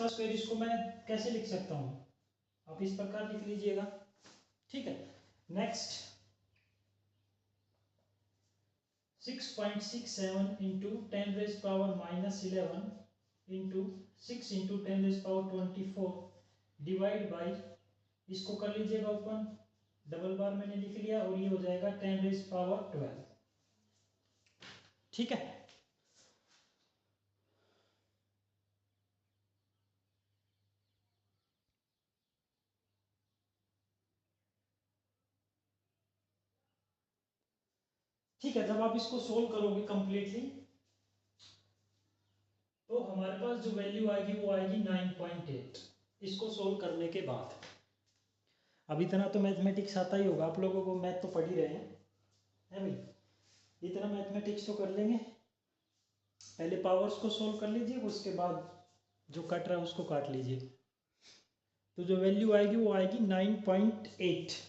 का स्क्वायर इसको मैं कैसे लिख सकता हूँ, आप इस प्रकार लिख लीजिएगा। ठीक है, next 6.67 into 10⁻⁻11 into 6 into 10⁻24 divide by, इसको कर लीजिएगा ओपन, डबल बार मैंने लिख लिया और ये हो जाएगा 10⁻12। ठीक है, ठीक है। जब आप इसको सोल्व करोगे कंप्लीटली तो हमारे पास जो वैल्यू आएगी वो आएगी 9.8 इसको सोल्व करने के बाद। अब इतना तो मैथमेटिक्स आता ही होगा आप लोगों को, मैथ तो पढ़ ही रहे हैं, है भाई, इतना मैथमेटिक्स तो कर लेंगे। पहले पावर्स को सोल्व कर लीजिए, उसके बाद जो कट रहा है उसको काट लीजिए। तो जो वैल्यू आएगी वो आएगी 9.8।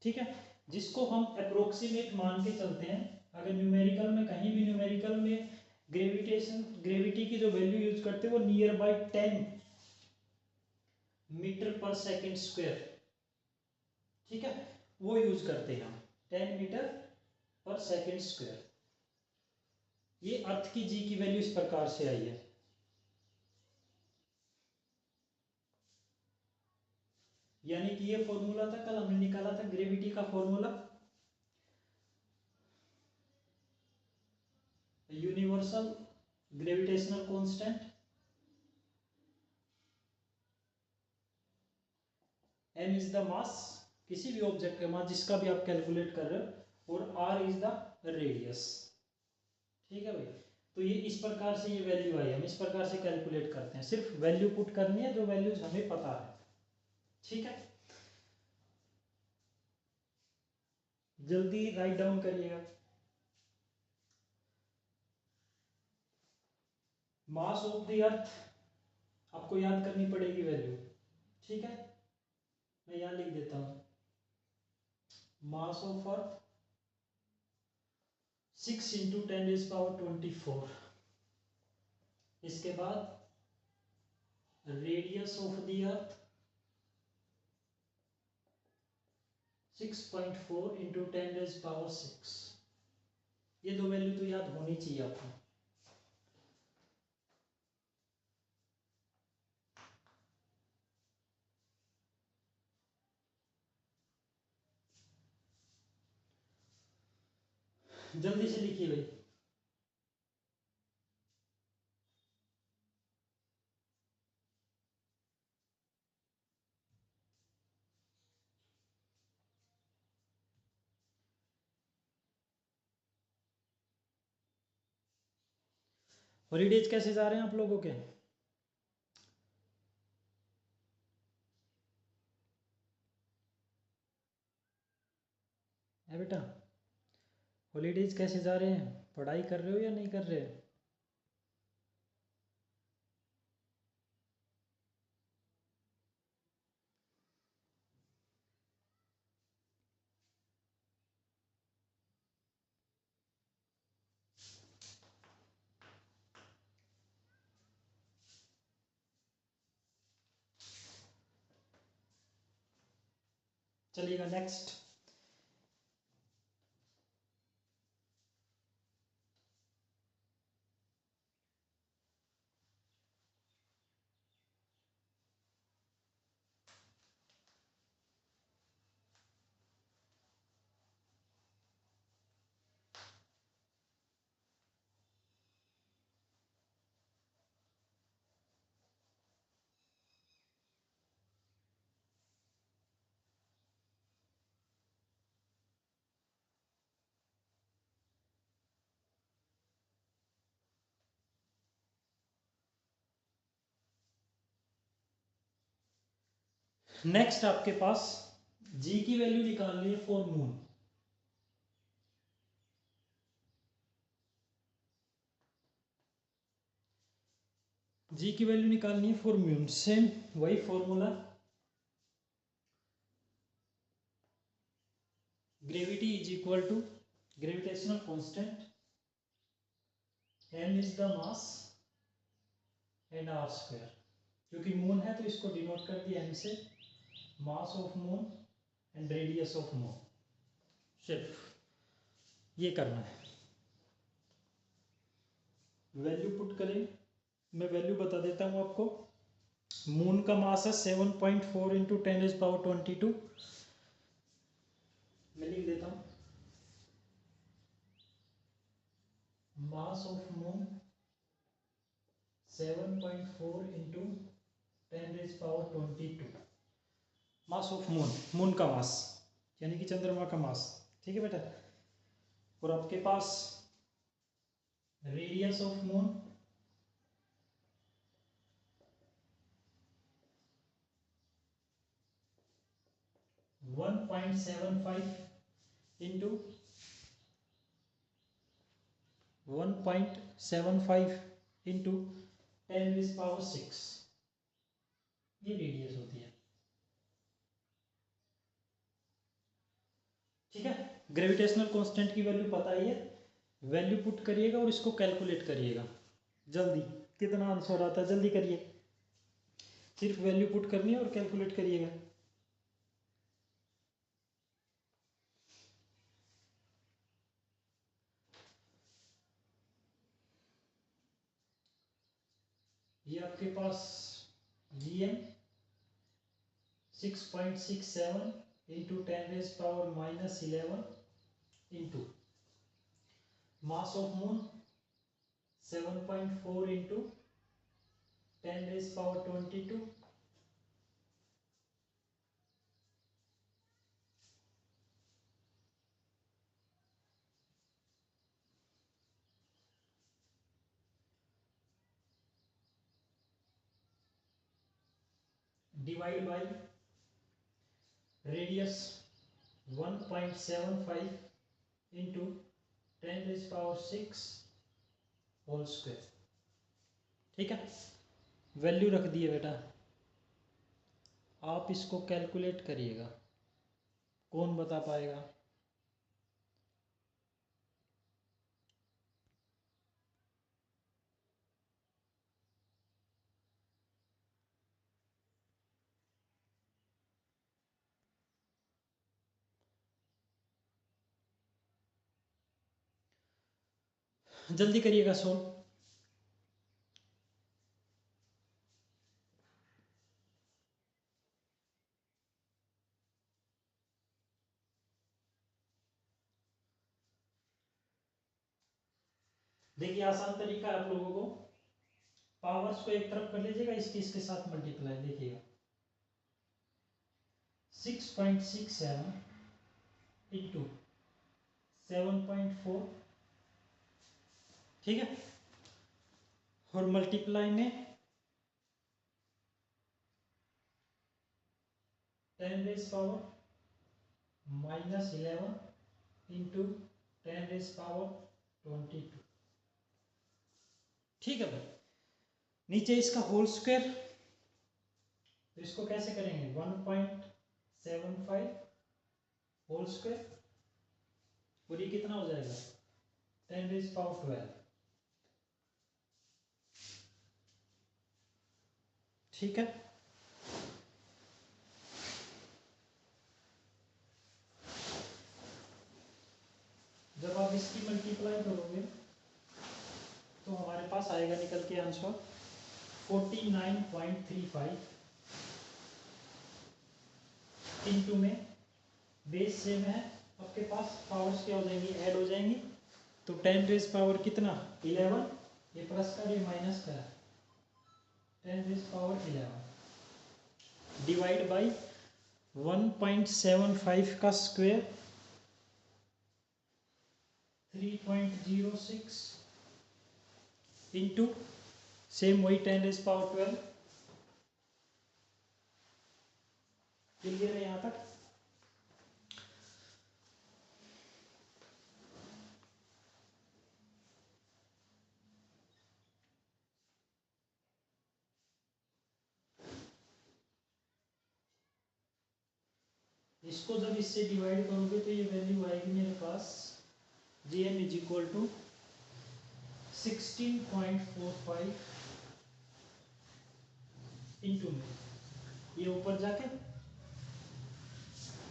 ठीक है, जिसको हम अप्रोक्सीमेट मान के चलते हैं। अगर न्यूमेरिकल में कहीं भी न्यूमेरिकल में ग्रेविटी की जो वैल्यू यूज करते हैं वो नियर बाई 10 मीटर पर सेकेंड स्क्वायर, ठीक है, वो यूज करते हैं हम 10 मीटर पर सेकेंड स्क्वायर। ये अर्थ की जी की वैल्यू इस प्रकार से आई है। यानी कि ये फॉर्मूला था, कल हमने निकाला था ग्रेविटी का formula, universal gravitational constant m is the मास, किसी भी ऑब्जेक्ट का मास जिसका भी आप कैलकुलेट कर रहे हो, और r इज द रेडियस। ठीक है भाई, तो ये इस प्रकार से ये वैल्यू आई, हम इस प्रकार से कैलकुलेट करते हैं, सिर्फ वैल्यू पुट करनी है जो वैल्यूज हमें पता है। ठीक है, जल्दी राइट डाउन करिएगा। मास ऑफ द अर्थ आपको याद करनी पड़ेगी वैल्यू। ठीक है, मैं यहां लिख देता हूं, मास ऑफ अर्थ 6 इंटू 10⁻24। इसके बाद radius of the earth 6.4 into 10⁻6। ये दो वैल्यू तो याद होनी चाहिए आपको। जल्दी से लिखिए भाई। हॉलीडेज कैसे जा रहे हैं आप लोगों के? है बेटा, हॉलीडेज कैसे जा रहे हैं? पढ़ाई कर रहे हो या नहीं कर रहे हो? चलिएगा नेक्स्ट। नेक्स्ट आपके पास जी की वैल्यू निकालनी है फॉर मून। जी की वैल्यू निकालनी है फॉर मून, सेम वही formula, gravity is equal to gravitational constant, m is the mass and r square. क्योंकि मून है तो इसको डिनोट कर दिया एम से, mass of moon and radius of moon. सिर्फ ये करना है। वैल्यू पुट करें, मैं वैल्यू बता देता हूँ आपको। मून का मास है 7.4 इंटू 10⁻²2। मैं लिख देता हूँ, मास of moon 7.4 into 10⁻²2। Mass of moon, moon का मास यानी कि चंद्रमा का मास। ठीक है बेटा। और आपके पास radius of moon 1.75 into 1.75 into 10⁻6। ये रेडियस होती है। ठीक है। ग्रेविटेशनल कांस्टेंट की वैल्यू पता ही है। वैल्यू पुट करिएगा और इसको कैलकुलेट करिएगा जल्दी। कितना आंसर आता है जल्दी करिए। सिर्फ वैल्यू पुट करनी है और कैलकुलेट करिएगा। ये आपके पास Vm 6.67 into 10⁻11 into mass of moon 7.4 into 10⁻22 divide by radius 1.75 into 10⁻6 whole square. ठीक है। वैल्यू रख दिए बेटा। आप इसको कैलकुलेट करिएगा। कौन बता पाएगा? जल्दी करिएगा सोल्व। देखिए आसान तरीका है आप लोगों को। पावर्स को एक तरफ कर लीजिएगा, इसके साथ मल्टीप्लाई। देखिएगा 6.67 इंटू 7.4। ठीक है। और मल्टीप्लाई में 10⁻11 इंटू 10⁻22। ठीक है भाई। नीचे इसका होल स्क्वायर, तो इसको कैसे करेंगे? 1.75 होल स्क्वायर और ये कितना हो जाएगा? 10⁻12। ठीक है। जब आप इसकी मल्टीप्लाई करोगे तो हमारे पास आएगा निकल के आंसर 49.35 इंटू में बेस सेम है। आपके पास पावर्स क्या हो जाएंगी? ऐड हो जाएंगी। तो 10⁻ कितना? 11। ये प्लस का, ये माइनस का है। 10⁻11 डिवाइड बाई 1.75 का स्क्वायर 3.06 इंटू सेम वही 10⁻12। क्लियर है यहाँ तक? इसको जब इससे डिवाइड करोगे तो ये वैल्यू आएगी मेरे पास Gm is equal to 16.45 into में ये ऊपर जाके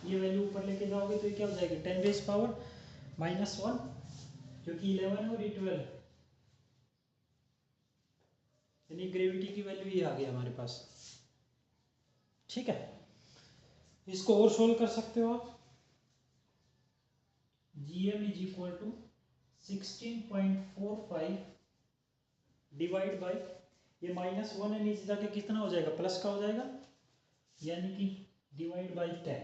ये वैल्यू ऊपर लेके जाओगे तो ये क्या हो जाएगी 10⁻⁻1 क्योंकि 11 और ये 12 यानी ग्रेविटी की वैल्यू ये आ गई हमारे पास। ठीक है, इसको और सोल्व कर सकते हो आप। GM is equal to 16.45 divide by ये -1 है नीचे जाके कितना हो जाएगा प्लस का हो जाएगा यानी कि डिवाइड बाई 10।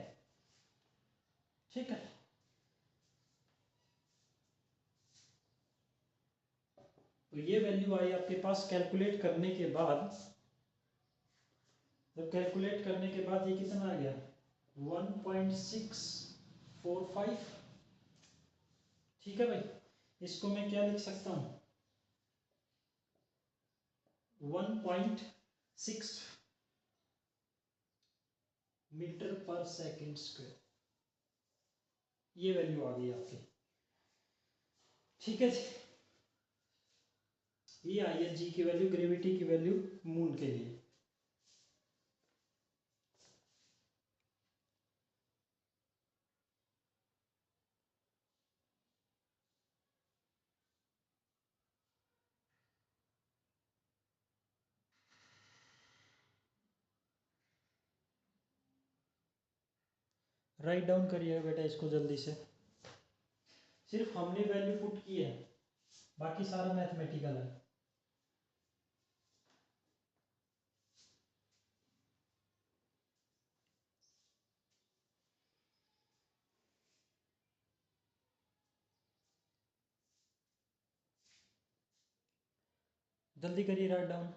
ठीक है, तो ये वैल्यू आई आपके पास कैलकुलेट करने के बाद। जब कैलकुलेट करने के बाद ये कितना आ गया 1.645। ठीक है भाई, इसको मैं क्या लिख सकता हूँ 1.6 मीटर पर सेकेंड स्क्वायर, ये वैल्यू आ गई आपकी। ठीक है जी, ये आई है जी की वैल्यू, ग्रेविटी की वैल्यू मून के लिए। राइट डाउन करिएगा बेटा इसको जल्दी से। सिर्फ हमने वैल्यू पुट की है, बाकी सारा मैथमेटिकल है। जल्दी करिए राइट डाउन।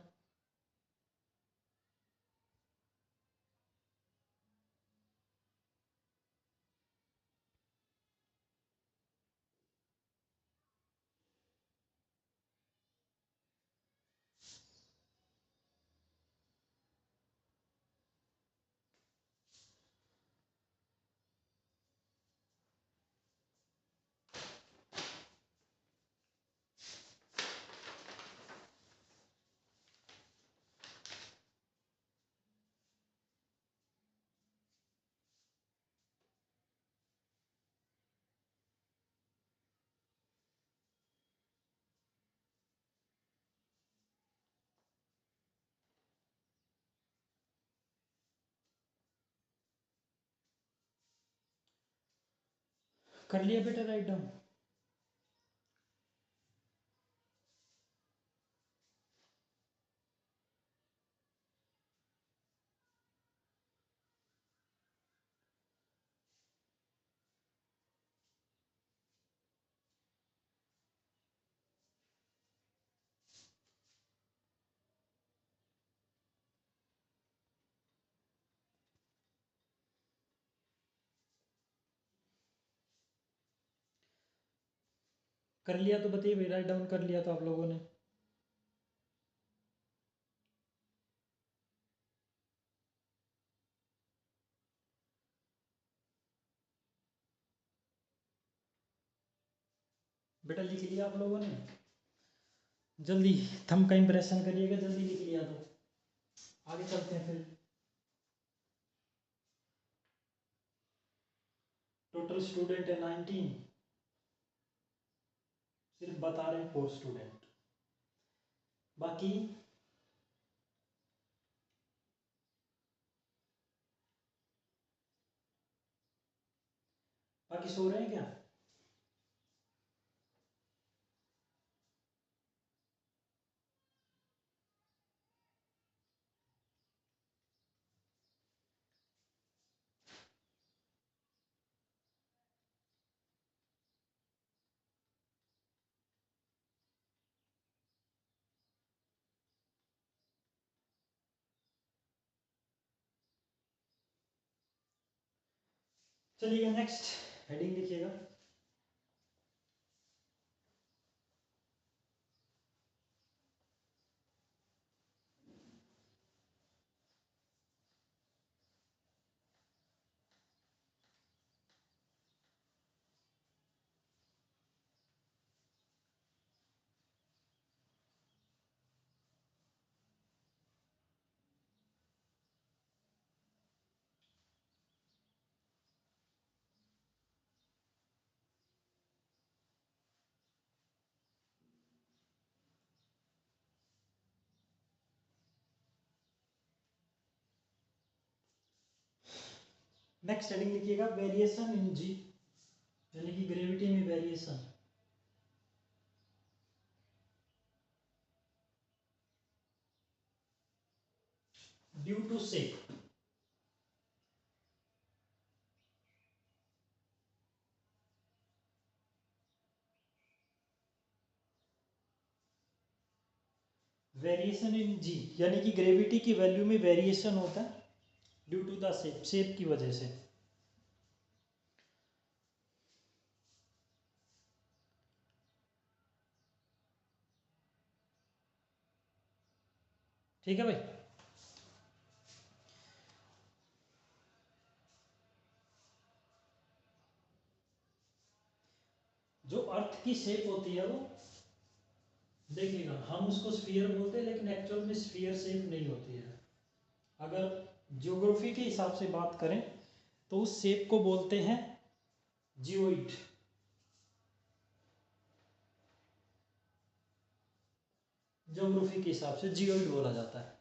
कर लिया बेटा राइट डाउन। कर लिया तो बताइए भाई, राइट डाउन कर लिया तो आप लोगों ने। बेटा लिख लिया आप लोगों ने, जल्दी थंब का इंप्रेशन करिएगा, जल्दी लिख लिया तो आगे चलते हैं फिर। टोटल स्टूडेंट है 19, सिर्फ बता रहे हैं 4 स्टूडेंट, बाकी बाकी सो रहे हैं क्या? चलिएगा नेक्स्ट हेडिंग लिखिएगा। नेक्स्ट हेडिंग लिखिएगा वेरिएशन इन जी, यानी कि ग्रेविटी में variation. Due to shape, variation in G यानी कि ग्रेविटी की वैल्यू में वेरिएशन होता है due to the shape, shape की वजह से। ठीक है भाई। जो अर्थ की शेप होती है वो देखिएगा, हम उसको स्फीयर बोलते हैं लेकिन एक्चुअल में स्फीयर शेप नहीं होती है। अगर ज्योग्राफी के हिसाब से बात करें तो उस शेप को बोलते हैं जियोइड। ज्योग्राफी के हिसाब से जियोइड बोला जाता है।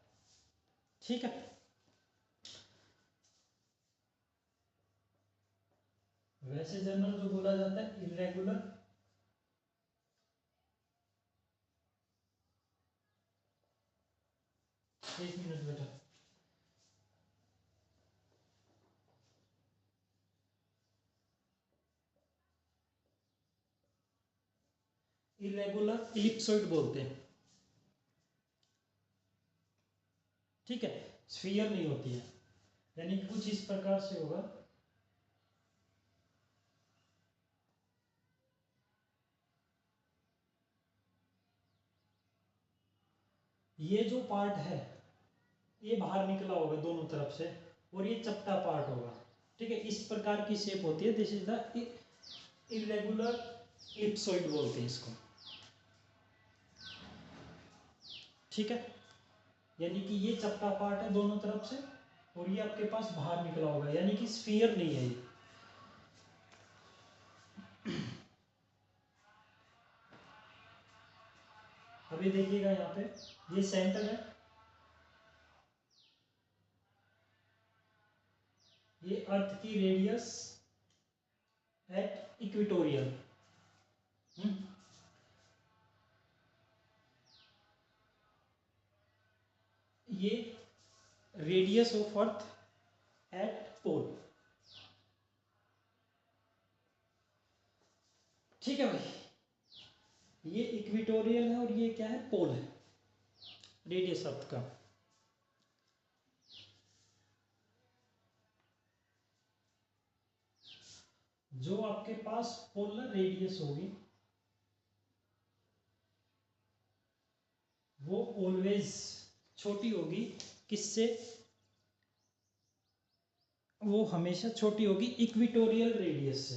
ठीक है। वैसे जनरल जो बोला जाता है इरेगुलर, एक मिनट बेटा, इरेगुलर इलिप्सॉइड बोलते हैं। ठीक है, स्फीयर नहीं होती है, यानी कुछ इस प्रकार से होगा। ये जो पार्ट है ये बाहर निकला होगा दोनों तरफ से और ये चपटा पार्ट होगा। ठीक है, इस प्रकार की शेप होती है, this is the irregular ellipsoid बोलते हैं इसको। ठीक है, यानी कि ये चपटा पार्ट है दोनों तरफ से और ये आपके पास बाहर निकला होगा, यानी कि स्फीयर नहीं है ये। अभी देखिएगा यहाँ पे ये सेंटर है, ये अर्थ की रेडियस एट इक्वेटोरियल। ये रेडियस ऑफ अर्थ एट पोल। ठीक है भाई, ये इक्वेटोरियल है और ये क्या है, पोल है, रेडियस अर्थ का। जो आपके पास पोलर रेडियस होगी वो ऑलवेज छोटी होगी, किससे, वो हमेशा छोटी होगी इक्वेटोरियल रेडियस से।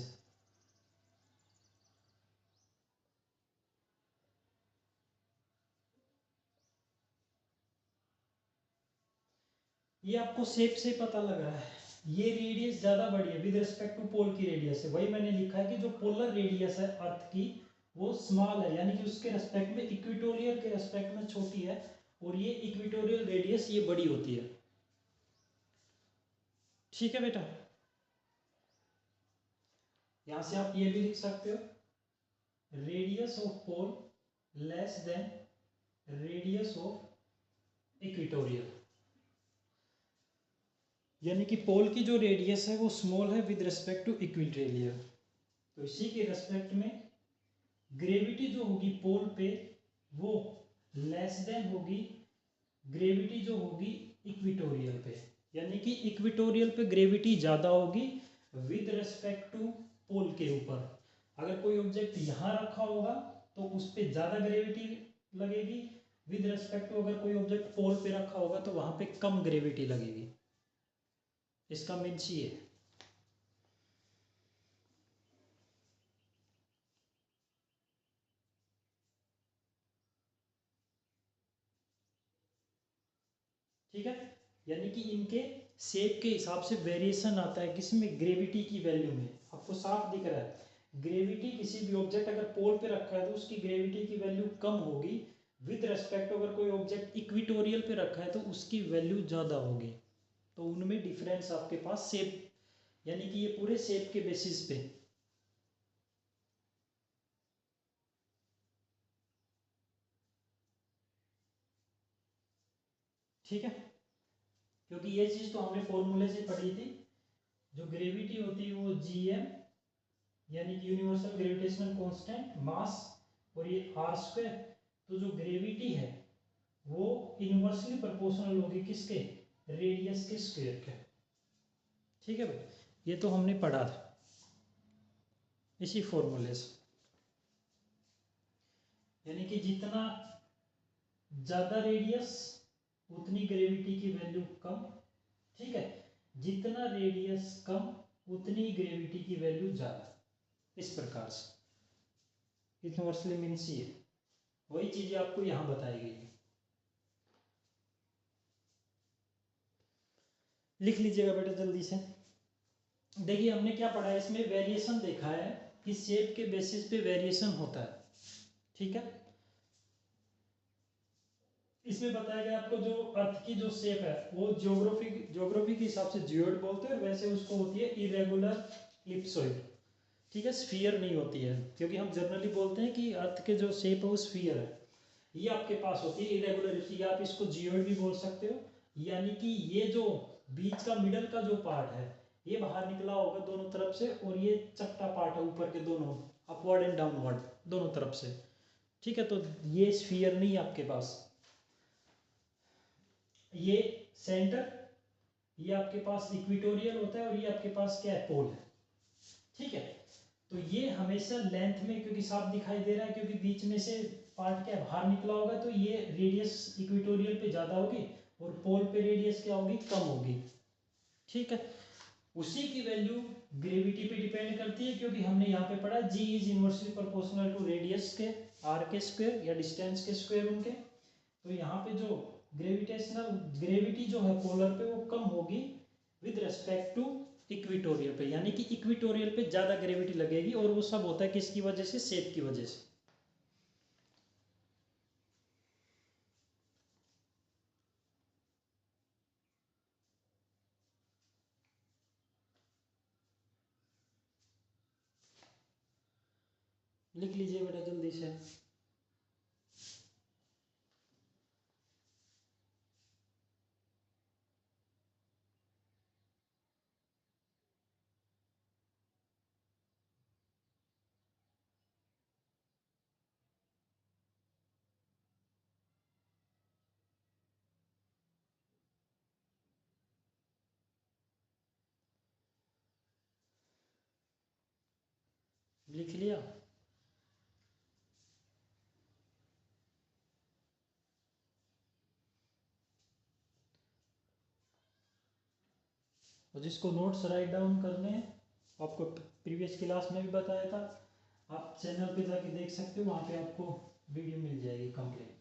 ये आपको शेप से पता लग रहा है, ये रेडियस ज्यादा बड़ी है विद रिस्पेक्ट टू पोल की रेडियस है। वही मैंने लिखा है कि जो पोलर रेडियस है अर्थ की वो स्मॉल है, यानी कि उसके रेस्पेक्ट में, इक्वेटोरियल के रेस्पेक्ट में छोटी है, और ये इक्वेटोरियल रेडियस ये बड़ी होती है। ठीक है बेटा, यहां से आप ये भी लिख सकते हो, radius of pole less than radius of equatorial, यानी कि पोल की जो रेडियस है वो स्मॉल है विद रिस्पेक्ट टू इक्वेटोरियल। तो इसी के रेस्पेक्ट में ग्रेविटी जो होगी पोल पे वो लेस देन होगी ग्रेविटी जो होगी इक्वेटोरियल पे, यानी कि इक्वेटोरियल पे ग्रेविटी ज़्यादा होगी विद रिस्पेक्ट टू पोल के ऊपर। अगर कोई ऑब्जेक्ट यहाँ रखा होगा तो उस पर ज़्यादा ग्रेविटी लगेगी, विद रिस्पेक्ट टू अगर कोई ऑब्जेक्ट पोल पे रखा होगा तो वहाँ पे कम ग्रेविटी लगेगी। इसका मीन्स ये है। ठीक है, यानी कि इनके शेप के हिसाब से वेरिएशन आता है, किसमें, ग्रेविटी की वैल्यू में। आपको साफ दिख रहा है, ग्रेविटी किसी भी ऑब्जेक्ट अगर पोल पे रखा है तो उसकी ग्रेविटी की वैल्यू कम होगी, विद रेस्पेक्ट अगर कोई ऑब्जेक्ट इक्वेटोरियल पे रखा है तो उसकी वैल्यू ज़्यादा होगी। तो उनमें डिफरेंस आपके पास शेप, यानी कि ये पूरे शेप के बेसिस पे। ठीक है, क्योंकि ये चीज तो हमने फॉर्मूले से पढ़ी थी। जो ग्रेविटी होती है वो जीएम यानी कि यूनिवर्सल ग्रेविटेशनल कांस्टेंट मास, और ये आर स्क्वायर। तो जो ग्रेविटी है वो इनवर्सली प्रोपोर्शनल होगी किसके, रेडियस के स्क्वायर के। ठीक है भाई, ये तो हमने पढ़ा था इसी फॉर्मूले से। यानी कि जितना ज्यादा रेडियस उतनी ग्रेविटी की वैल्यू कम। ठीक है, जितना रेडियस कम उतनी ग्रेविटी की वैल्यू ज्यादा, इस प्रकार से इनवर्सली मीन्स ये वही चीजें आपको यहां बताई गई है। लिख लीजिएगा बेटा जल्दी से। देखिए हमने क्या पढ़ा है इसमें, वेरिएशन देखा है कि शेप के बेसिस पे वेरिएशन होता है। ठीक है, इसमें बताया गया आपको जो अर्थ की जो शेप है वो ज्योग्राफी के हिसाब से जियोइड बोलते हैं, वैसे उसको होती है इरेगुलर इलिप्सॉइड। ठीक है, स्फीयर नहीं होती है, क्योंकि हम जनरली बोलते हैं कि अर्थ के जो शेप है वो स्फीयर है। ये आपके पास होती है इरेगुलर, या आप इसको जियोइड भी बोल सकते हो। यानी कि ये जो बीच का मिडल का जो पार्ट है ये बाहर निकला होगा दोनों तरफ से, और ये चपटा पार्ट है ऊपर के दोनों, अपवर्ड एंड डाउनवर्ड दोनों तरफ से। ठीक है, तो ये स्फीयर नहीं है आपके पास। ये सेंटर, ये आपके पास इक्विटोरियल होता है, और ये आपके पास क्या है, पोल है। ठीक है, तो ये हमेशा लेंथ में क्योंकि साफ दिखाई दे रहा है, क्योंकि बीच में से पार्ट क्या बाहर निकला होगा, तो ये रेडियस इक्विटोरियल पे ज्यादा होगी और पोल पे रेडियस क्या होगी, कम होगी। ठीक है, उसी की वैल्यू ग्रेविटी पे डिपेंड करती है, क्योंकि हमने यहाँ पे पढ़ा G is inversely proportional to radius के आर के स्क्वायर या डिस्टेंस के स्क्वायर उनके। तो यहाँ पे जो ग्रेविटी जो है पोलर पे वो कम होगी विद रेस्पेक्ट टू इक्विटोरियल पे, यानी कि इक्विटोरियल पे ज्यादा ग्रेविटी लगेगी, और वो सब होता है किसकी वजह से, शेप की वजह से। लिख लीजिए बेटा जल्दी से। लिख लिया। और जिसको नोट्स राइट डाउन करने हैं, आपको प्रीवियस क्लास में भी बताया था, आप चैनल पे जाके देख सकते हो, वहाँ पे आपको वीडियो मिल जाएगी कंप्लीट।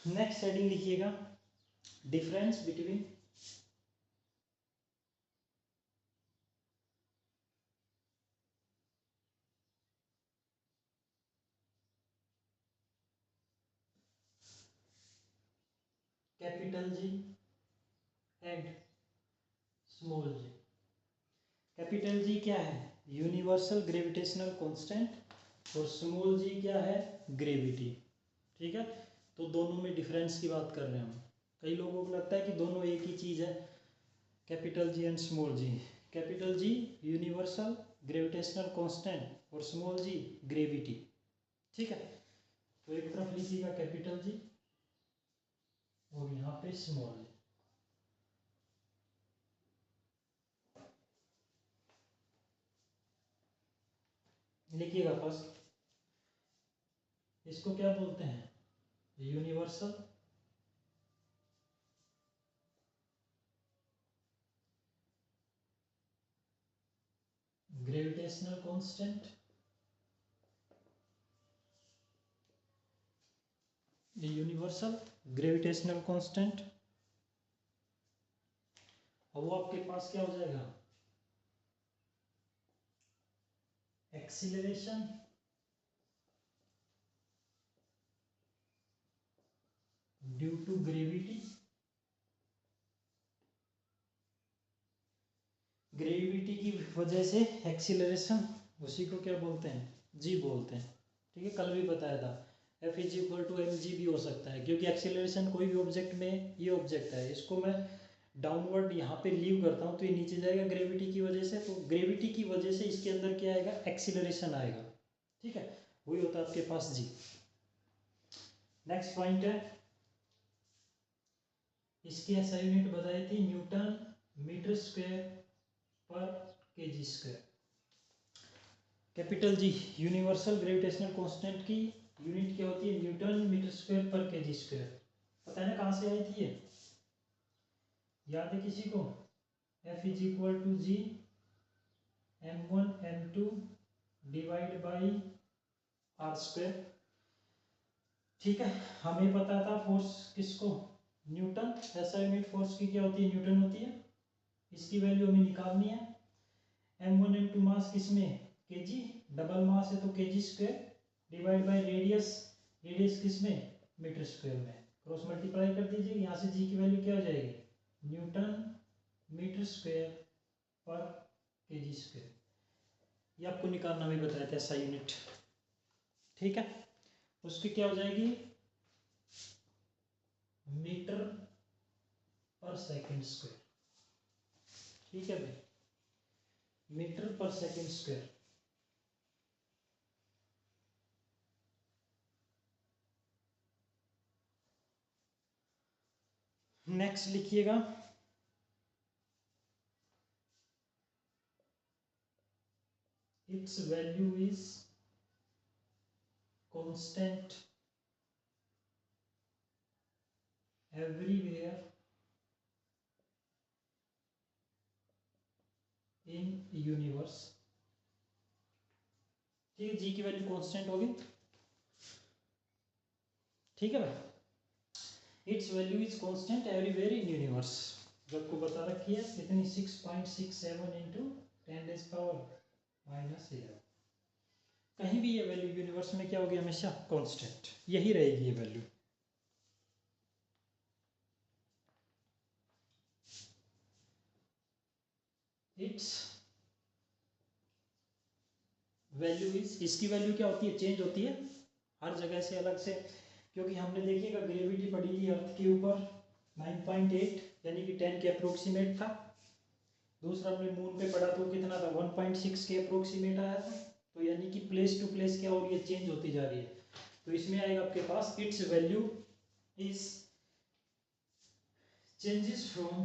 नेक्स्ट हेडिंग लिखिएगा, difference between capital G and small G. Capital G क्या है, यूनिवर्सल ग्रेविटेशनल कांस्टेंट, और स्मॉल जी क्या है, ग्रेविटी। ठीक है, तो दोनों में डिफरेंस की बात कर रहे हैं हम। कई लोगों को लगता है कि दोनों एक ही चीज़ है, capital G and small G. Capital G universal gravitational constant और स्मॉल जी ग्रेविटी। ठीक है, तो एक तरफ लिखिएगा कैपिटल जी और यहाँ पे स्मॉल जी। लिखिएगा फर्स्ट, इसको क्या बोलते हैं, यूनिवर्सल ग्रेविटेशनल कांस्टेंट, ये यूनिवर्सल ग्रेविटेशनल कांस्टेंट, और वो आपके पास क्या हो जाएगा, acceleration due to gravity, gravity की वजह से एक्सीलरेशन, उसी को क्या बोलते हैं, जी बोलते हैं। ठीक है, कल भी बताया था F is equal to M G भी हो सकता है, क्योंकि एक्सीलरेशन कोई भी ऑब्जेक्ट में, ये ऑब्जेक्ट है, इसको मैं डाउनवर्ड यहाँ पे लीव करता हूँ तो ये नीचे जाएगा ग्रेविटी की वजह से, तो ग्रेविटी की वजह से इसके अंदर क्या आएगा, एक्सीलरेशन आएगा। ठीक है, वही होता है आपके पास जी। नेक्स्ट पॉइंट है, इसकी ऐसा यूनिट बताई थी न्यूटन मीटर स्क्वायर पर KG square. Capital G, universal gravitational constant की यूनिट क्या होती है, न्यूटन मीटर स्क्वायर पर केजी स्क्वायर। पता है ना कहाँ से आई थी ये, याद है किसी को, F is equal to G m1 m2 divide by R square. ठीक है, हमें पता था फोर्स किसको, न्यूटन, ऐसा यूनिट फोर्स की क्या होती है, न्यूटन होती है। इसकी वैल्यू हमें निकालनी है। m1 m2 मास किसमें, केजी, डबल मास है तो KG square, divide by radius, radius किसमें, मीटर स्क्वायर में, क्रॉस मल्टीप्लाई कर दीजिए, यहाँ से जी की वैल्यू क्या हो जाएगी, न्यूटन मीटर स्क्वायर पर केजी स्क्वायर। ये आपको निकालना भी बताया था ऐसा यूनिट। ठीक है, उसकी क्या हो जाएगी, मीटर पर सेकंड स्क्वायर। ठीक है भाई, मीटर पर सेकंड स्क्वायर। नेक्स्ट लिखिएगा, its value is constant everywhere in universe। ठीक है, जी की वैल्यू कांस्टेंट होगी। ठीक है भाई, it's value is constant everywhere in universe, जो आपको बता रखी है कितनी, 6.67 इंटू 10⁻⁻11। कहीं भी ये वैल्यू यूनिवर्स में क्या होगी, हमेशा कांस्टेंट, यही रहेगी ये वैल्यू। इट्स वैल्यू इज, इसकी वैल्यू क्या होती है, चेंज होती है हर जगह से अलग से, क्योंकि हमने देखिएगा ग्रेविटी पड़ी थी अर्थ के ऊपर 9.8 यानी कि 10 के अप्रोक्सीमेट था। दूसरा हमने मून पे पढ़ा तो कितना था, 1.6 के अप्रोक्सीमेट आया था। तो यानी कि प्लेस टू प्लेस क्या हो रही है, चेंज होती जा रही है। तो इसमें आएगा आपके पास its value is changes from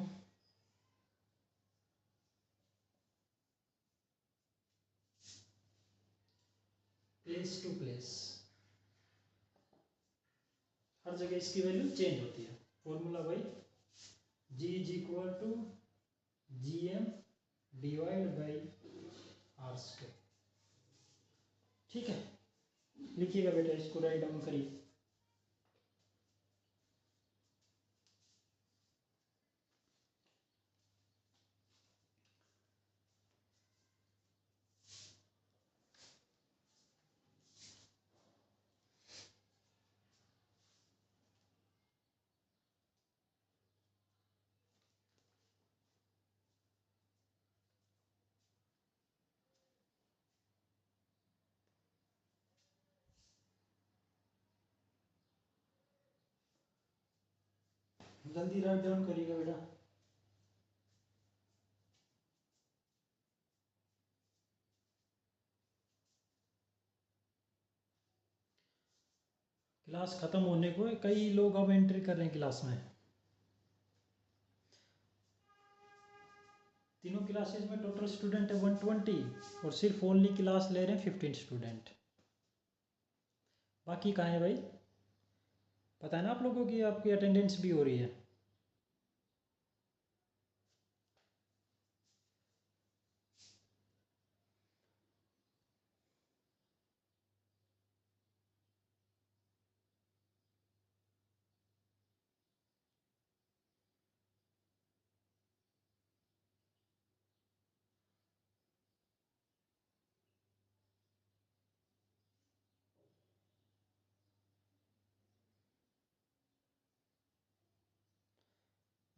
place to place, हर जगह इसकी वैल्यू चेंज होती है। फॉर्मूला भाई G is equal to G M divide by R square. ठीक है, लिखिएगा बेटा, इसको राइट डाउन करिए। जल्दी राइट डाउन करिएगा बेटा। क्लास खत्म होने को है, कई लोग अब एंट्री कर रहे हैं क्लास में। तीनों क्लासेस में टोटल स्टूडेंट है 120 और सिर्फ ओनली क्लास ले रहे हैं 15 स्टूडेंट। बाकी कहाँ है भाई, पता है ना आप लोगों की आपकी अटेंडेंस भी हो रही है।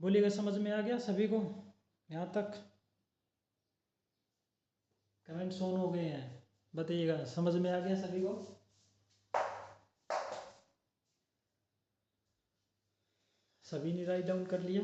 बोलिएगा समझ में आ गया सभी को यहाँ तक? कमेंट्स ऑन हो गए हैं, बताइएगा समझ में आ गया सभी को? सभी ने राइट डाउन कर लिया?